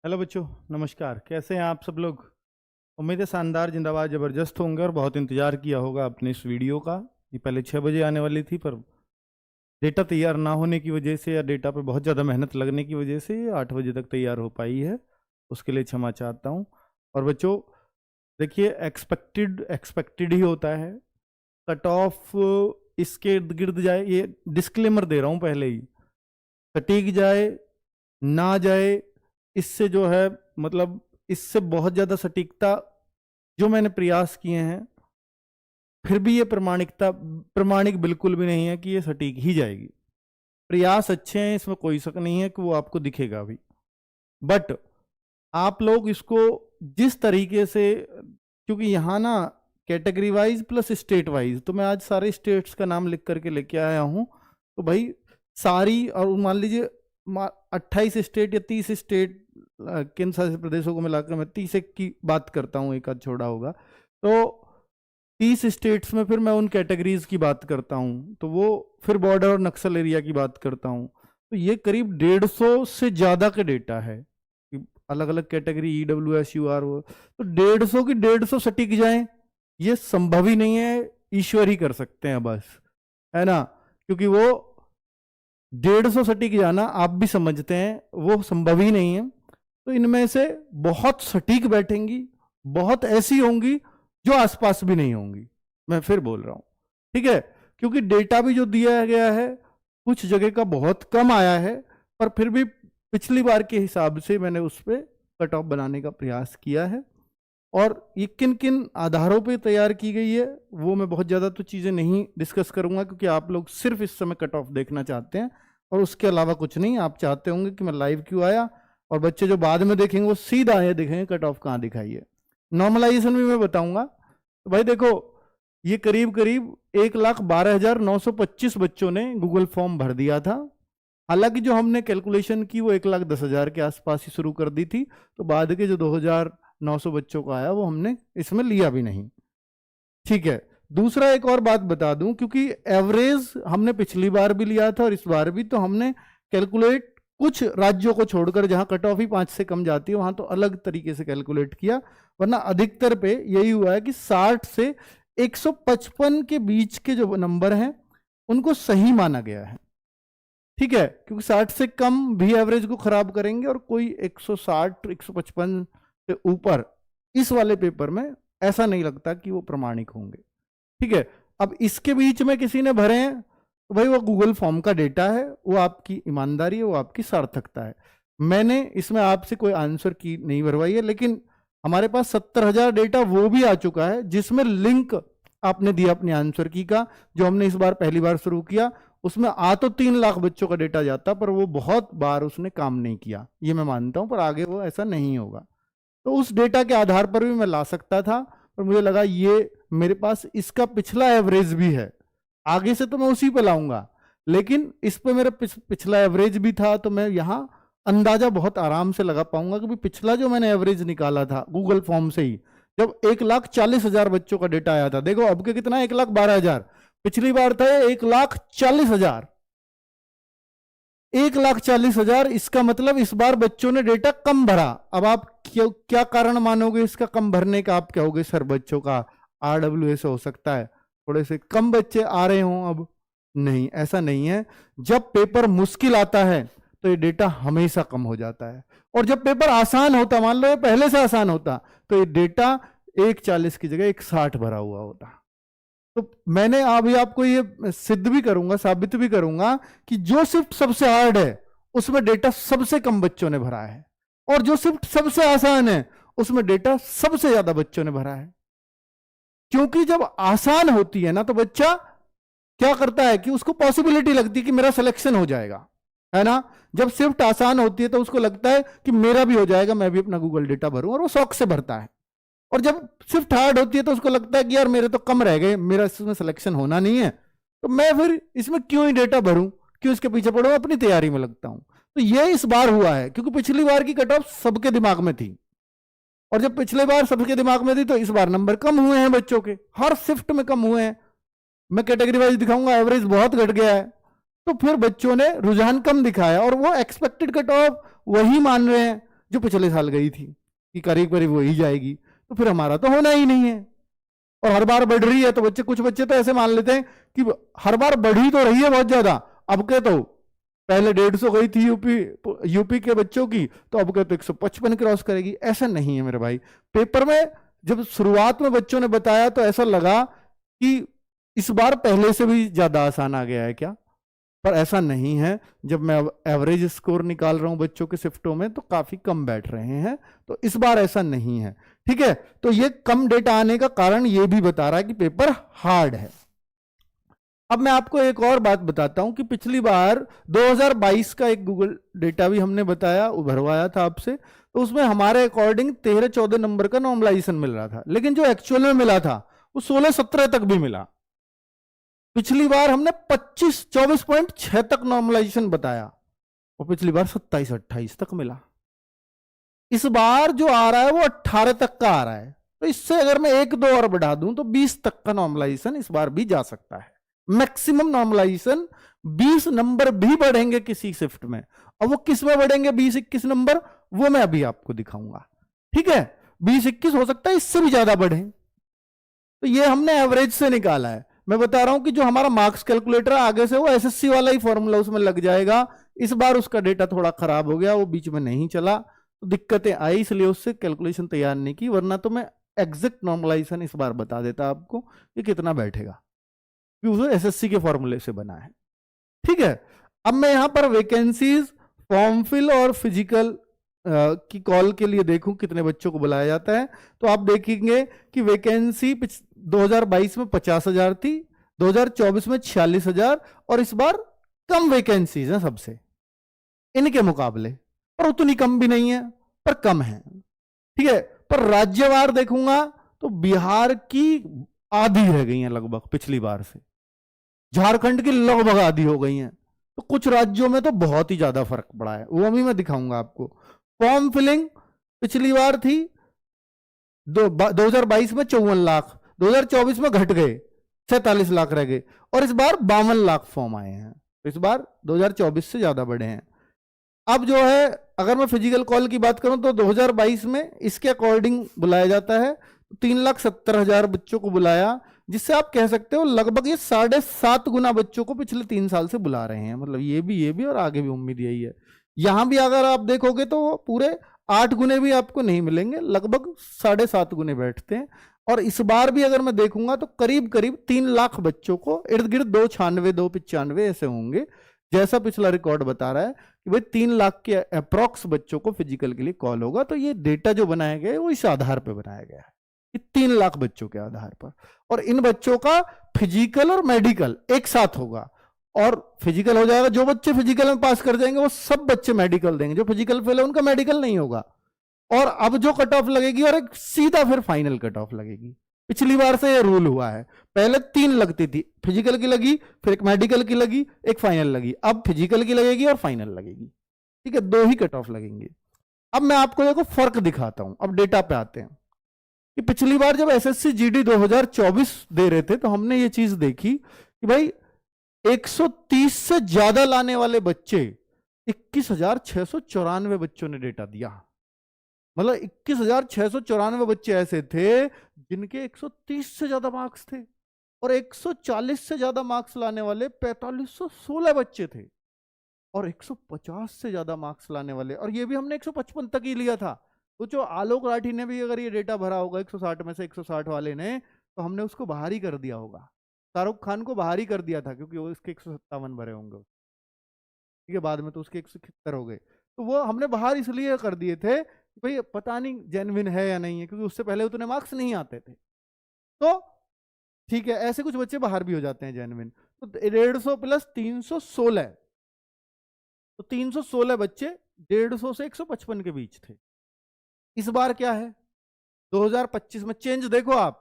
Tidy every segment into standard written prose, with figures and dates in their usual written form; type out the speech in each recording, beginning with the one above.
Hello बच्चों, नमस्कार। कैसे हैं आप सब लोग? उम्मीद है शानदार, जिंदाबाद, ज़बरदस्त होंगे और बहुत इंतज़ार किया होगा अपने इस वीडियो का। ये पहले 6 बजे आने वाली थी, पर डेटा तैयार ना होने की वजह से या डेटा पे बहुत ज़्यादा मेहनत लगने की वजह से 8 बजे तक तैयार हो पाई है। उसके लिए क्षमा चाहता हूँ। और बच्चों देखिए, एक्सपेक्टेड एक्सपेक्टेड ही होता है। कट ऑफ इसके इर्द गिर्द जाए, ये डिस्क्लेमर दे रहा हूँ पहले ही, सटीक जाए ना जाए, इससे जो है मतलब इससे बहुत ज़्यादा सटीकता जो मैंने प्रयास किए हैं, फिर भी ये प्रमाणिक बिल्कुल भी नहीं है कि ये सटीक ही जाएगी। प्रयास अच्छे हैं, इसमें कोई शक नहीं है कि वो आपको दिखेगा भी। बट आप लोग इसको जिस तरीके से, क्योंकि यहाँ ना category wise plus state wise, तो मैं आज सारे स्टेट्स का नाम लिख करके लेके आया हूँ। तो भाई सारी, और मान लीजिए 28 स्टेट या 30 स्टेट केंद्र शासित प्रदेशों को मिलाकर मैं 30 की बात करता हूँ, एक आध छोड़ा होगा, तो 30 स्टेट्स में फिर मैं उन कैटेगरीज की बात करता हूँ, तो वो फिर बॉर्डर और नक्सल एरिया की बात करता हूँ। तो ये करीब 150 से ज़्यादा का डेटा है, अलग अलग कैटेगरी, EWS UR, वो तो 150 की 150 सटीक जाए, ये संभव ही नहीं है। ईश्वर ही कर सकते हैं बस, है ना? क्योंकि वो 150 सटीक जाना आप भी समझते हैं वो संभव ही नहीं है। तो इनमें से बहुत सटीक बैठेंगी, बहुत ऐसी होंगी जो आसपास भी नहीं होंगी। मैं फिर बोल रहा हूं, ठीक है? क्योंकि डेटा भी जो दिया गया है कुछ जगह का बहुत कम आया है, पर फिर भी पिछली बार के हिसाब से मैंने उस पर कट ऑफ बनाने का प्रयास किया है। और ये किन किन आधारों पे तैयार की गई है वो मैं बहुत ज़्यादा तो चीज़ें नहीं डिस्कस करूंगा, क्योंकि आप लोग सिर्फ इस समय कट ऑफ देखना चाहते हैं और उसके अलावा कुछ नहीं। आप चाहते होंगे कि मैं लाइव क्यों आया, और बच्चे जो बाद में देखेंगे वो सीधा आए देखेंगे कट ऑफ कहाँ दिखाई है। नॉर्मलाइजेशन भी मैं बताऊंगा। तो भाई देखो, ये करीब करीब 1,12,925 बच्चों ने गूगल फॉर्म भर दिया था। हालांकि जो हमने कैलकुलेशन की वो 1,10,000 के आसपास ही शुरू कर दी थी, तो बाद के जो 2,900 बच्चों का आया वो हमने इसमें लिया भी नहीं, ठीक है? दूसरा एक और बात बता दूं, क्योंकि एवरेज हमने पिछली बार भी लिया था और इस बार भी, तो हमने कैलकुलेट कुछ राज्यों को छोड़कर जहां कट ऑफ ही 5 से कम जाती है वहां तो अलग तरीके से कैलकुलेट किया, वरना अधिकतर पे यही हुआ है कि 60 से 155 के बीच के जो नंबर हैं उनको सही माना गया है, ठीक है? क्योंकि 60 से कम भी एवरेज को खराब करेंगे और कोई 160 155 से ऊपर इस वाले पेपर में ऐसा नहीं लगता कि वो प्रमाणिक होंगे, ठीक है? अब इसके बीच में किसी ने भरे हैं तो भाई वो गूगल फॉर्म का डेटा है, वो आपकी ईमानदारी है, वो आपकी सार्थकता है। मैंने इसमें आपसे कोई आंसर की नहीं भरवाई है, लेकिन हमारे पास 70,000 डेटा वो भी आ चुका है जिसमें लिंक आपने दिया अपने आंसर की का, जो हमने इस बार पहली बार शुरू किया। उसमें आ तो 3 लाख बच्चों का डेटा जाता, पर वो बहुत बार उसने काम नहीं किया, ये मैं मानता हूं, पर आगे वो ऐसा नहीं होगा। तो उस डेटा के आधार पर भी मैं ला सकता था, पर मुझे लगा ये मेरे पास इसका पिछला एवरेज भी है, आगे से तो मैं उसी पे लाऊंगा, लेकिन इस पे मेरा पिछला एवरेज भी था, तो मैं यहाँ अंदाजा बहुत आराम से लगा पाऊंगा कि पिछला जो मैंने एवरेज निकाला था गूगल फॉर्म से ही, जब 1,40,000 बच्चों का डेटा आया था, देखो अब के कितना, 1,12,000, पिछली बार था 1,40,000, 1,40,000। इसका मतलब इस बार बच्चों ने डेटा कम भरा। अब आप क्या कारण मानोगे इसका कम भरने का? आप कहोगे सर बच्चों का RWA हो सकता है, थोड़े से कम बच्चे आ रहे हों। अब नहीं, ऐसा नहीं है। जब पेपर मुश्किल आता है तो ये डेटा हमेशा कम हो जाता है, और जब पेपर आसान होता, मान लो ये पहले से आसान होता, तो ये डेटा 1,40 की जगह 1,60 भरा हुआ होता। तो मैंने अभी आपको ये सिद्ध भी करूंगा, साबित भी करूंगा कि जो शिफ्ट सबसे हार्ड है उसमें डेटा सबसे कम बच्चों ने भरा है, और जो शिफ्ट सबसे आसान है उसमें डेटा सबसे ज्यादा बच्चों ने भरा है। क्योंकि जब आसान होती है ना, तो बच्चा क्या करता है कि उसको पॉसिबिलिटी लगती है कि मेरा सिलेक्शन हो जाएगा, है ना? जब शिफ्ट आसान होती है तो उसको लगता है कि मेरा भी हो जाएगा, मैं भी अपना गूगल डेटा भरूं, और वो शौक से भरता है। और जब शिफ्ट हार्ड होती है तो उसको लगता है कि यार मेरे तो कम रह गए, मेरा इसमें सिलेक्शन होना नहीं है, तो मैं फिर इसमें क्यों ही डेटा भरूं, क्यों इसके पीछे पड़ूं, अपनी तैयारी में लगता हूं। तो ये इस बार हुआ है, क्योंकि पिछली बार की कट ऑफ सबके दिमाग में थी, और जब पिछले बार सबके दिमाग में थी तो इस बार नंबर कम हुए हैं बच्चों के, हर शिफ्ट में कम हुए हैं। मैं कैटेगरी वाइज दिखाऊंगा, एवरेज बहुत घट गया है, तो फिर बच्चों ने रुझान कम दिखाया, और वो एक्सपेक्टेड कट ऑफ वही मान रहे हैं जो पिछले साल गई थी कि करीब करीब वही जाएगी, तो फिर हमारा तो होना ही नहीं है। और हर बार बढ़ रही है तो बच्चे, कुछ बच्चे तो ऐसे मान लेते हैं कि हर बार बढ़ी तो रही है बहुत ज्यादा, अब के तो पहले 150 गई थी यूपी के बच्चों की, तो अब के तो 155 क्रॉस करेगी। ऐसा नहीं है मेरे भाई। पेपर में जब शुरुआत में बच्चों ने बताया तो ऐसा लगा कि इस बार पहले से भी ज्यादा आसान आ गया है क्या, पर ऐसा नहीं है। जब मैं एवरेज स्कोर निकाल रहा हूं बच्चों के शिफ्टों में तो काफी कम बैठ रहे हैं, तो इस बार ऐसा नहीं है। ठीक है, तो ये कम डेटा आने का कारण ये भी बता रहा है कि पेपर हार्ड है। अब मैं आपको एक और बात बताता हूं कि पिछली बार 2022 का एक गूगल डेटा भी हमने बताया, भरवाया था आपसे, तो उसमें हमारे अकॉर्डिंग 13-14 नंबर का नॉर्मलाइजेशन मिल रहा था, लेकिन जो एक्चुअल में मिला था वो 16-17 तक भी मिला। पिछली बार हमने 24.6 तक नॉर्मलाइजेशन बताया और पिछली बार 27-28 तक मिला। इस बार जो आ रहा है वो 18 तक का आ रहा है, तो इससे अगर मैं 1-2 और बढ़ा दूं तो 20 तक का नॉर्मलाइजेशन इस बार भी जा सकता है। मैक्सिमम नॉर्मलाइजेशन 20 नंबर भी बढ़ेंगे किसी शिफ्ट में, और वो किस में बढ़ेंगे 20-21 नंबर, वो मैं अभी आपको दिखाऊंगा। ठीक है, 20-21 हो सकता है इससे भी ज्यादा बढ़े। तो ये हमने एवरेज से निकाला है। मैं बता रहा हूं कि जो हमारा मार्क्स कैलकुलेटर आगे से वो एसएससी वाला ही फॉर्मूला उसमें लग जाएगा। इस बार उसका डेटा थोड़ा खराब हो गया, वो बीच में नहीं चला, तो दिक्कतें आई, इसलिए उससे कैलकुलेशन तैयार नहीं की, वरना तो मैं एग्जैक्ट नॉर्मलाइजेशन इस बार बता देता आपको कि कितना बैठेगा, क्योंकि एसएससी के फॉर्मूले से बना है। ठीक है, अब मैं यहां पर वैकेंसीज, फॉर्म फिल और फिजिकल की कॉल के लिए देखूं कितने बच्चों को बुलाया जाता है, तो आप देखेंगे कि वैकेंसी 2022 में 50,000 थी, 2024 में 46,000, और इस बार कम वैकेंसीज हैं सबसे इनके मुकाबले, पर उतनी कम भी नहीं है, पर कम है। ठीक है, पर राज्यवार देखूंगा तो बिहार की आधी रह गई हैं लगभग पिछली बार से, झारखंड की लगभग आधी हो गई हैं, तो कुछ राज्यों में तो बहुत ही ज्यादा फर्क पड़ा है, वो अभी मैं दिखाऊंगा आपको। फॉर्म फिलिंग पिछली बार थी 2022 में 54 लाख, 2024 में घट गए 47 लाख रह गए, और इस बार 52 लाख फॉर्म आए हैं, तो इस बार 2024 से ज्यादा बढ़े हैं। अब जो है, अगर मैं फिजिकल कॉल की बात करूं तो 2022 में इसके अकॉर्डिंग बुलाया जाता है 3,70,000 बच्चों को बुलाया, जिससे आप कह सकते हो लगभग ये 7.5 गुना बच्चों को पिछले 3 साल से बुला रहे हैं। मतलब ये भी और आगे भी उम्मीद यही है। यहां भी अगर आप देखोगे तो पूरे 8 गुने भी आपको नहीं मिलेंगे, लगभग 7.5 गुने बैठते हैं। और इस बार भी अगर मैं देखूंगा तो करीब करीब 3 लाख बच्चों को इर्द गिर्द 296-295 ऐसे होंगे, जैसा पिछला रिकॉर्ड बता रहा है कि भाई 3 लाख के अप्रॉक्स बच्चों को फिजिकल के लिए कॉल होगा। तो ये डेटा जो बनाया गया है वो इस आधार पर बनाया गया है कि 3 लाख बच्चों के आधार पर, और इन बच्चों का फिजिकल और मेडिकल एक साथ होगा। और फिजिकल हो जाएगा, जो बच्चे फिजिकल में पास कर जाएंगे वो सब बच्चे मेडिकल देंगे, जो फिजिकल फेल है उनका मेडिकल नहीं होगा। और अब जो कट ऑफ लगेगी और एक सीधा फिर फाइनल कट ऑफ लगेगी। पिछली बार से ये रूल हुआ है, पहले 3 लगती थी, फिजिकल की लगी, फिर एक मेडिकल की लगी, एक फाइनल लगी, अब फिजिकल की लगेगी और फाइनल लगेगी। ठीक है, 2 ही कट ऑफ लगेंगे। अब मैं आपको देखो फर्क दिखाता हूं, अब डेटा पे आते हैं कि पिछली बार जब एसएससी जीडी 2024 दे रहे थे तो हमने ये चीज देखी कि भाई 130 से ज्यादा लाने वाले बच्चे 21,694 बच्चों ने डेटा दिया। मतलब 21,694 बच्चे ऐसे थे जिनके 130 से ज्यादा मार्क्स थे, और 140 से ज्यादा मार्क्स लाने वाले 4,516 बच्चे थे, और 150 से ज्यादा मार्क्स लाने वाले, और ये भी हमने 155 तक ही लिया था। तो जो आलोक राठी ने भी अगर ये डेटा भरा होगा 160 में से 160 वाले ने, तो हमने उसको बाहर ही कर दिया होगा। शाहरुख खान को बाहर ही कर दिया था, क्योंकि वो इसके 157 भरे होंगे, ठीक है, बाद में तो उसके 171 हो गए। तो वो हमने बाहर इसलिए कर दिए थे कि भाई पता नहीं जेन्युइन है या नहीं है, क्योंकि उससे पहले उतने मार्क्स नहीं आते थे। तो ठीक है, ऐसे कुछ बच्चे बाहर भी हो जाते हैं जेन्युइन। तो 150 प्लस 316, तो 316 बच्चे 150 से 155 के बीच थे। इस बार क्या है 2025 में चेंज देखो आप,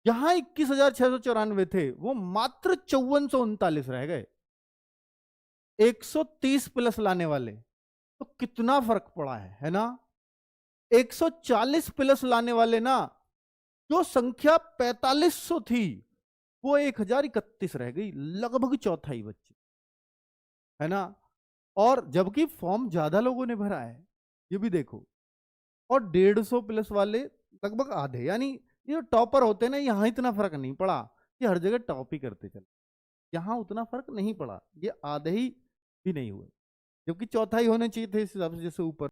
यहां 21,694 थे, वो मात्र 5,439 रह गए 130 प्लस लाने वाले। तो कितना फर्क पड़ा है ना। 140 प्लस लाने वाले ना, जो संख्या 4,500 थी वो 1,031 रह गई, लगभग चौथाई बच्चे, है ना। और जबकि फॉर्म ज्यादा लोगों ने भरा है, ये भी देखो, और 150 प्लस वाले लगभग आधे। यानी ये जो टॉपर होते हैं ना, यहाँ इतना फर्क नहीं पड़ा, ये हर जगह टॉप ही करते चले, यहाँ उतना फर्क नहीं पड़ा, ये आधे ही भी नहीं हुए, जबकि चौथाई होने चाहिए थे इस हिसाब से जैसे ऊपर